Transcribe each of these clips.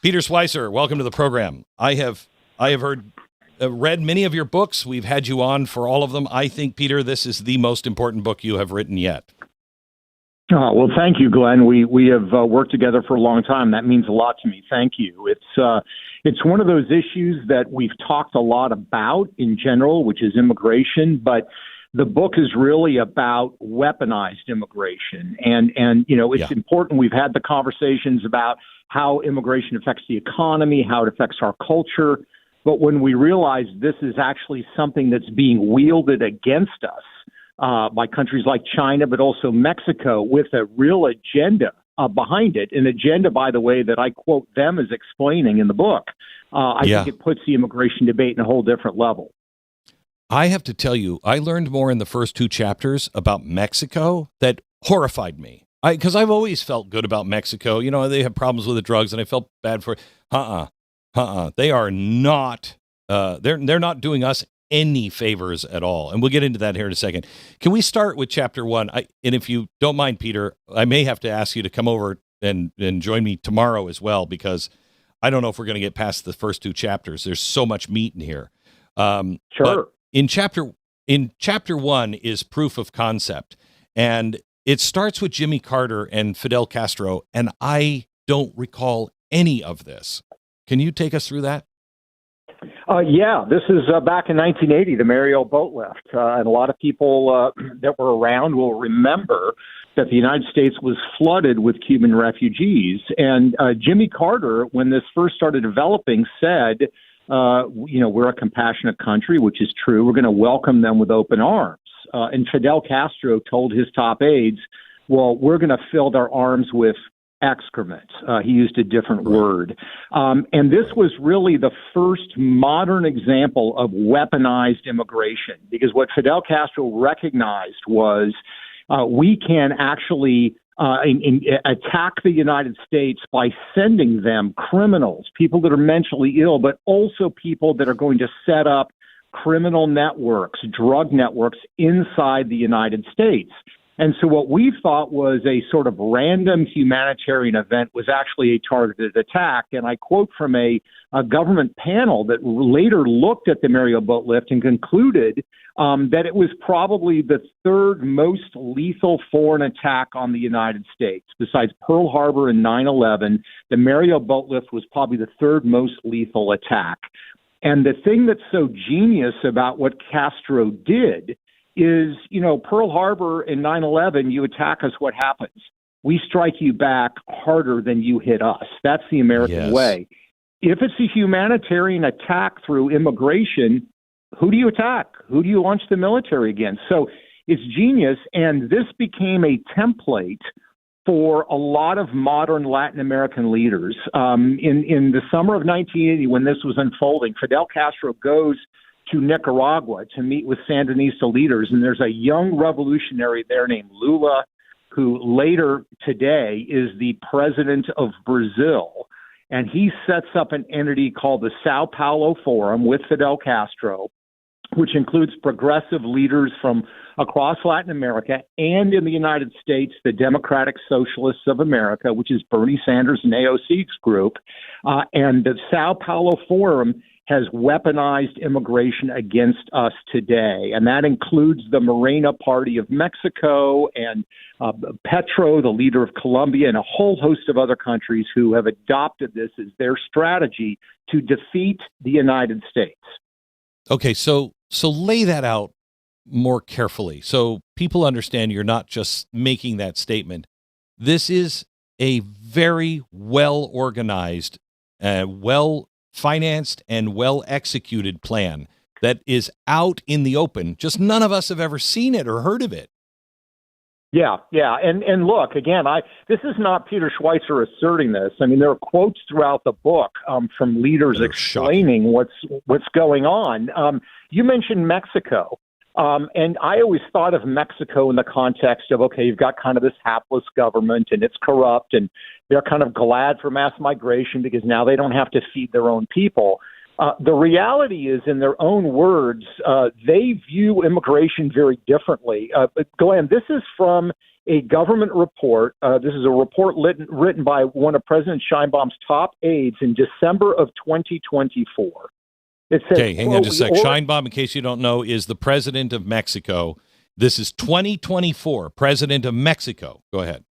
Peter Schweizer, welcome to the program. I have read many of your books. We've had you on for all of them. I think, Peter, this is the most important book you have written yet. Well, thank you, Glenn. We have worked together for a long time. That means a lot to me. Thank you. It's one of those issues that we've talked a lot about in general, which is immigration, but the book is really about weaponized immigration. And it's important. We've had the conversations about how immigration affects the economy, how it affects our culture. But when we realize this is actually something that's being wielded against us by countries like China, but also Mexico, with a real agenda behind it, an agenda, by the way, that I quote them as explaining in the book, I think it puts the immigration debate in a whole different level. I have to tell you, I learned more in the first two chapters about Mexico that horrified me. Because I've always felt good about Mexico. You know, they have problems with the drugs, and I felt bad for it. They are not. They're not doing us any favors at all. And we'll get into that here in a second. Can we start with chapter 1? And if you don't mind, Peter, I may have to ask you to come over and join me tomorrow as well, because I don't know if we're going to get past the first two chapters. There's so much meat in here. Sure. But in chapter 1 is proof of concept, and it starts with Jimmy Carter and Fidel Castro, and I don't recall any of this. Can you take us through that? This is back in 1980, the Mariel boat lift. And a lot of people that were around will remember that the United States was flooded with Cuban refugees. And Jimmy Carter, when this first started developing, said, we're a compassionate country, which is true. We're going to welcome them with open arms. And Fidel Castro told his top aides, well, we're going to fill their arms with excrement. He used a different word. And this was really the first modern example of weaponized immigration, because what Fidel Castro recognized was we can actually attack the United States by sending them criminals, people that are mentally ill, but also people that are going to set up criminal networks, drug networks inside the United States. And so what we thought was a sort of random humanitarian event was actually a targeted attack. And I quote from a government panel that later looked at the Mariel boat lift and concluded that it was probably the third most lethal foreign attack on the United States. Besides Pearl Harbor and 9/11, the Mariel boat lift was probably the third most lethal attack. And the thing that's so genius about what Castro did is, Pearl Harbor and 9/11, you attack us, what happens? We strike you back harder than you hit us. That's the American way. If it's a humanitarian attack through immigration, who do you attack? Who do you launch the military against? So it's genius, and this became a template for a lot of modern Latin American leaders. In the summer of 1980, when this was unfolding, Fidel Castro goes to Nicaragua to meet with Sandinista leaders, and there's a young revolutionary there named Lula, who later today is the president of Brazil. And he sets up an entity called the Sao Paulo Forum with Fidel Castro, which includes progressive leaders from across Latin America and in the United States, the Democratic Socialists of America, which is Bernie Sanders and AOC's group. And the Sao Paulo Forum has weaponized immigration against us today. And that includes the Morena Party of Mexico and Petro, the leader of Colombia, and a whole host of other countries who have adopted this as their strategy to defeat the United States. Okay, so lay that out more carefully so people understand you're not just making that statement. This is a very well-organized, well-financed, and well-executed plan that is out in the open. Just none of us have ever seen it or heard of it. Yeah. And look, again, this is not Peter Schweizer asserting this. I mean, there are quotes throughout the book from leaders explaining what's going on. You mentioned Mexico. And I always thought of Mexico in the context of, okay, you've got kind of this hapless government and it's corrupt and they're kind of glad for mass migration because now they don't have to feed their own people. The reality is, in their own words, they view immigration very differently. But Glenn, this is from a government report. This is a report written by one of President Sheinbaum's top aides in December of 2024. It says, okay, hang on just a sec. Sheinbaum, in case you don't know, is the president of Mexico. This is 2024, president of Mexico. Go ahead.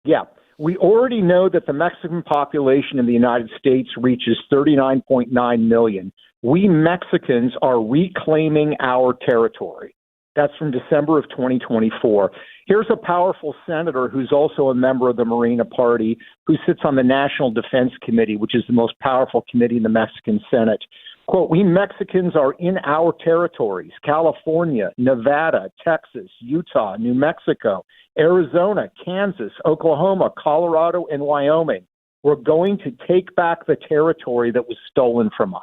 Yeah. We already know that the Mexican population in the United States reaches 39.9 million. We Mexicans are reclaiming our territory. That's from December of 2024. Here's a powerful senator who's also a member of the Morena Party, who sits on the National Defense Committee, which is the most powerful committee in the Mexican Senate. Quote, we Mexicans are in our territories: California, Nevada, Texas, Utah, New Mexico, Arizona, Kansas, Oklahoma, Colorado, and Wyoming. We're going to take back the territory that was stolen from us.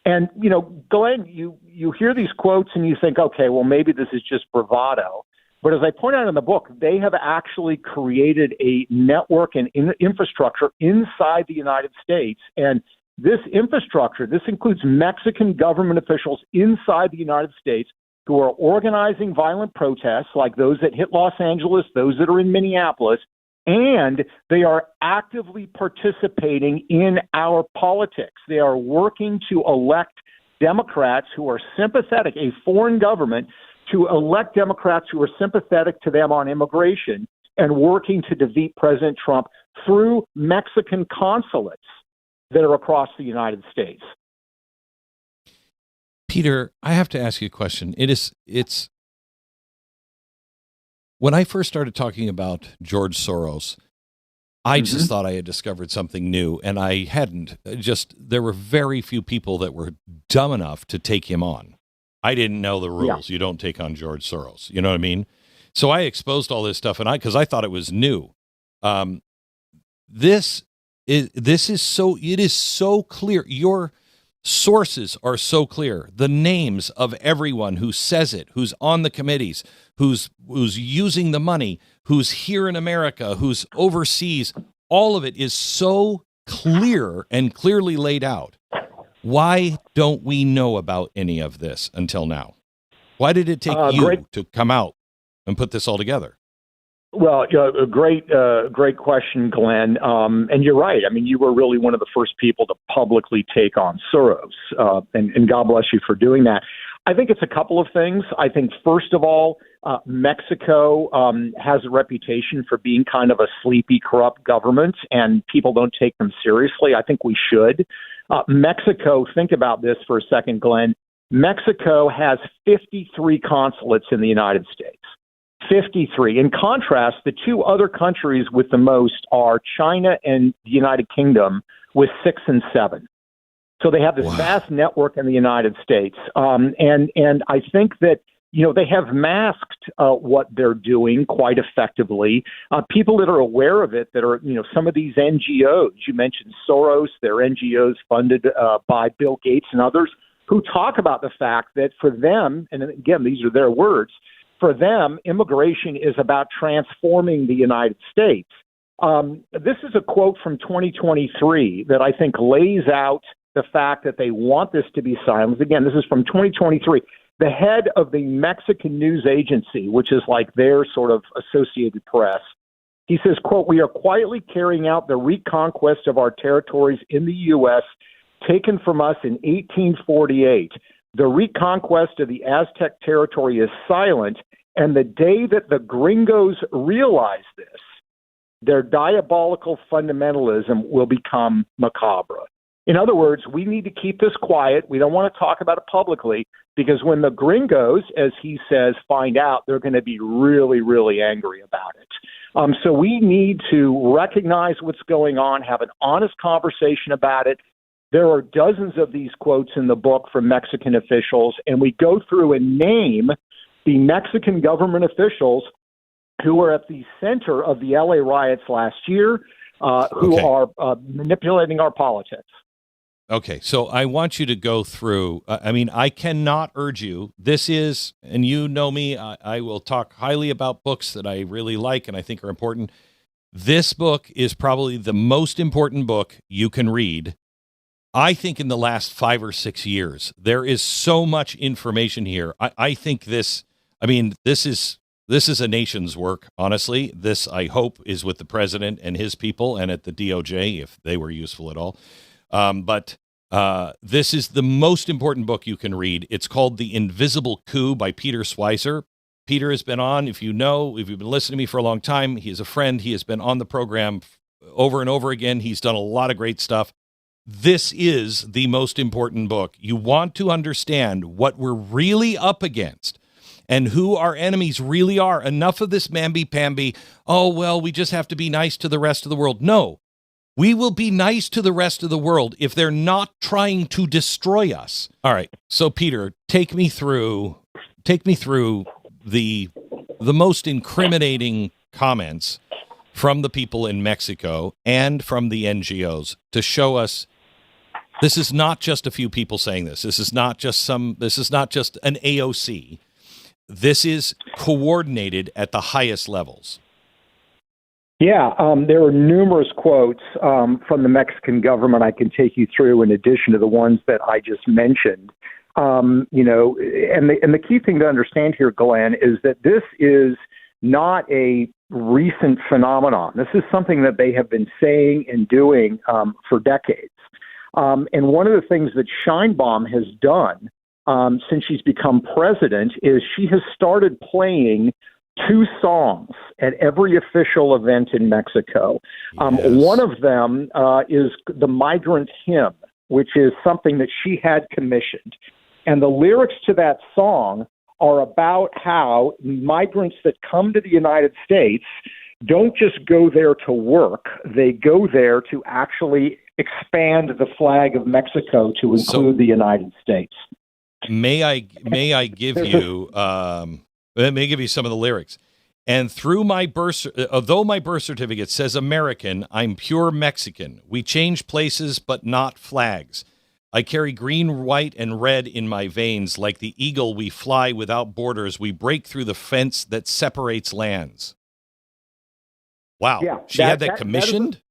And, you know, Glenn, you hear these quotes and you think, okay, well, maybe this is just bravado. But as I point out in the book, they have actually created a network and infrastructure inside the United States. And this infrastructure, this includes Mexican government officials inside the United States who are organizing violent protests like those that hit Los Angeles, those that are in Minneapolis, and they are actively participating in our politics. They are working to elect Democrats who are sympathetic, a foreign government, to elect Democrats who are sympathetic to them on immigration and working to defeat President Trump through Mexican consulates that are across the United States. Peter, I have to ask you a question. It's when I first started talking about George Soros, I just thought I had discovered something new, and I hadn't. There were very few people that were dumb enough to take him on. I didn't know the rules. Yeah. You don't take on George Soros. You know what I mean? So I exposed all this stuff, and because I thought it was new. It is so clear. Your sources are so clear. The names of everyone who says it, who's on the committees, who's using the money, who's here in America, who's overseas, all of it is so clear and clearly laid out. Why don't we know about any of this until now? Why did it take you to come out and put this all together? Well, a great question, Glenn. And you're right. I mean, you were really one of the first people to publicly take on Soros, and God bless you for doing that. I think it's a couple of things. I think, first of all, Mexico has a reputation for being kind of a sleepy, corrupt government, and people don't take them seriously. I think we should. Mexico, think about this for a second, Glenn. Mexico has 53 consulates in the United States. 53. In contrast, the two other countries with the most are China and the United Kingdom with 6 and 7. So they have this vast network in the United States. And I think that, they have masked what they're doing quite effectively. People that are aware of it, that are, some of these NGOs, you mentioned Soros, they're NGOs funded by Bill Gates and others, who talk about the fact that for them, and again, these are their words, for them, immigration is about transforming the United States. This is a quote from 2023 that I think lays out the fact that they want this to be silenced. Again, this is from 2023. The head of the Mexican news agency, which is like their sort of Associated Press, he says, quote, we are quietly carrying out the reconquest of our territories in the U.S. taken from us in 1848. The reconquest of the Aztec territory is silent, and the day that the gringos realize this, their diabolical fundamentalism will become macabre. In other words, we need to keep this quiet. We don't want to talk about it publicly, because when the gringos, as he says, find out, they're going to be really, really angry about it. So we need to recognize what's going on, have an honest conversation about it. There are dozens of these quotes in the book from Mexican officials, and we go through and name the Mexican government officials who were at the center of the LA riots last year, who are manipulating our politics. Okay, so I want you to go through, I cannot urge you. This is, and you know me, I will talk highly about books that I really like and I think are important. This book is probably the most important book you can read I think in the last 5 or 6 years, there is so much information here. I think this is a nation's work, honestly. This, I hope, is with the president and his people and at the DOJ, if they were useful at all. But this is the most important book you can read. It's called The Invisible Coup by Peter Schweizer. Peter has been on, if you've been listening to me for a long time, he is a friend. He has been on the program over and over again. He's done a lot of great stuff. This is the most important book. You want to understand what we're really up against and who our enemies really are. Enough of this mamby-pamby, oh, well, we just have to be nice to the rest of the world. No, we will be nice to the rest of the world if they're not trying to destroy us. All right, so Peter, take me through the most incriminating comments from the people in Mexico and from the NGOs to show us this is not just a few people saying this. This is not just an AOC. This is coordinated at the highest levels. Yeah, there are numerous quotes from the Mexican government I can take you through in addition to the ones that I just mentioned. And the key thing to understand here, Glenn, is that this is not a recent phenomenon. This is something that they have been saying and doing for decades. And one of the things that Sheinbaum has done since she's become president is she has started playing 2 songs at every official event in Mexico. Yes. One of them is the Migrant Hymn, which is something that she had commissioned. And the lyrics to that song are about how migrants that come to the United States don't just go there to work, they go there to actually expand the flag of Mexico to include the United States. May I give you some of the lyrics. And through my although my birth certificate says American, I'm pure Mexican. We change places, but not flags. I carry green, white, and red in my veins. Like the eagle, we fly without borders. We break through the fence that separates lands. Wow. Yeah, she had that commissioned?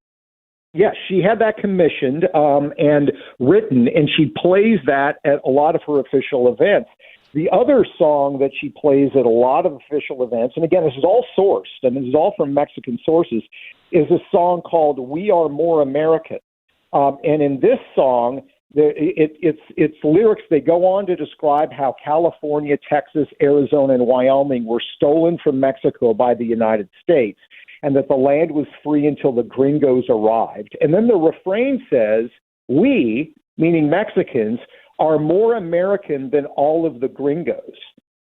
Yes, she had that commissioned and written, and she plays that at a lot of her official events. The other song that she plays at a lot of official events, and again, this is all sourced, and this is all from Mexican sources, is a song called We Are More American. And in this song, its lyrics, they go on to describe how California, Texas, Arizona, and Wyoming were stolen from Mexico by the United States, and that the land was free until the gringos arrived. And then the refrain says, we, meaning Mexicans, are more American than all of the gringos.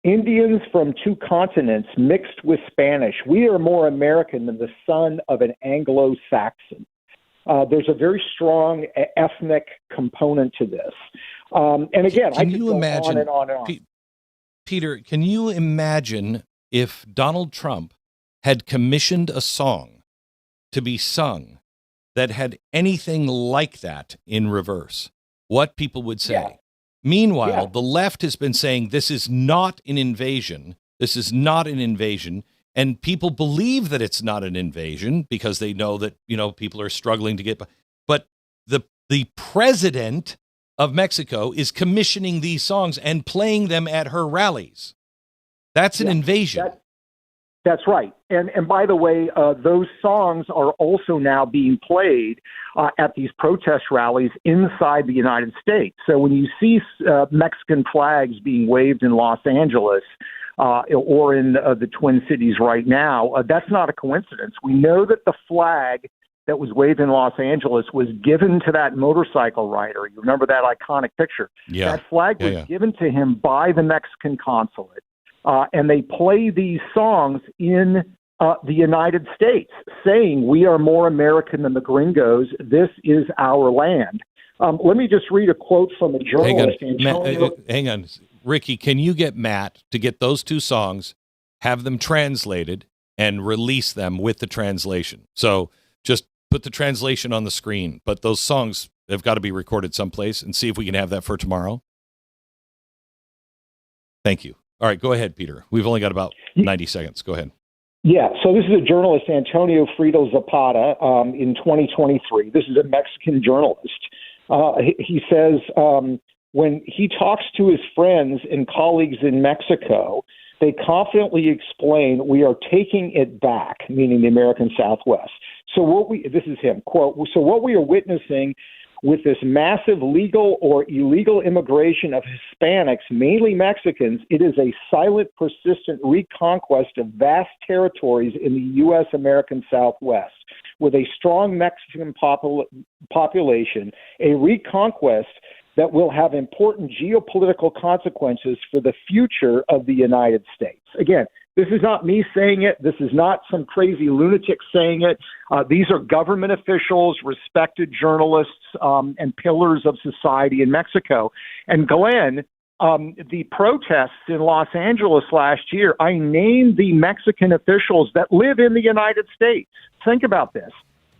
Indians from 2 continents mixed with Spanish. We are more American than the son of an Anglo-Saxon. There's a very strong ethnic component to this. And again, I could go on and on and on. Peter, can you imagine if Donald Trump had commissioned a song to be sung that had anything like that in reverse? What people would say. Yeah. Meanwhile, the left has been saying this is not an invasion. This is not an invasion. And people believe that it's not an invasion because they know that, people are struggling to get. But the president of Mexico is commissioning these songs and playing them at her rallies. That's an invasion. That's right. And by the way, those songs are also now being played at these protest rallies inside the United States. So when you see Mexican flags being waved in Los Angeles or in the Twin Cities right now, that's not a coincidence. We know that the flag that was waved in Los Angeles was given to that motorcycle rider. You remember that iconic picture? Yeah. That flag was given to him by the Mexican consulate. And they play these songs in the United States, saying we are more American than the gringos. This is our land. Let me just read a quote from a journalist. Hang on. Ricky, can you get Matt to get those 2 songs, have them translated, and release them with the translation? So just put the translation on the screen, but those songs have got to be recorded someplace, and see if we can have that for tomorrow. Thank you. All right, go ahead, Peter. We've only got about 90 seconds. Go ahead. Yeah, so this is a journalist, Antonio Frito Zapata, in 2023. This is a Mexican journalist. He says when he talks to his friends and colleagues in Mexico, they confidently explain, we are taking it back, meaning the American Southwest. So this is him, quote, so what we are witnessing with this massive legal or illegal immigration of Hispanics, mainly Mexicans, it is a silent, persistent reconquest of vast territories in the U.S. American Southwest. With a strong Mexican population, a reconquest that will have important geopolitical consequences for the future of the United States. Again, this is not me saying it. This is not some crazy lunatic saying it. These are government officials, respected journalists, and pillars of society in Mexico. And Glenn, the protests in Los Angeles last year, I named the Mexican officials that live in the United States. Think about this.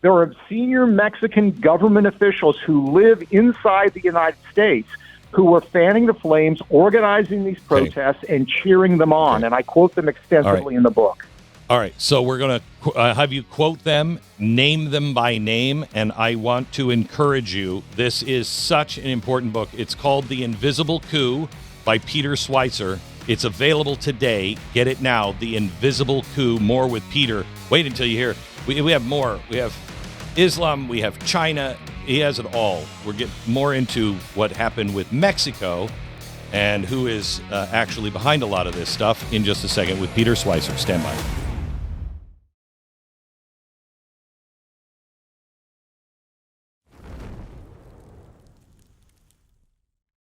There are senior Mexican government officials who live inside the United States who were fanning the flames, organizing these protests, and cheering them on. Okay. And I quote them extensively in the book. All right, so we're going to have you quote them, name them by name, and I want to encourage you. This is such an important book. It's called The Invisible Coup by Peter Schweizer. It's available today. Get it now. The Invisible Coup, more with Peter. Wait until you hear. We have more. We have Islam. We have China. He has it all. We'll get more into what happened with Mexico and who is actually behind a lot of this stuff in just a second with Peter Schweizer. Stand by.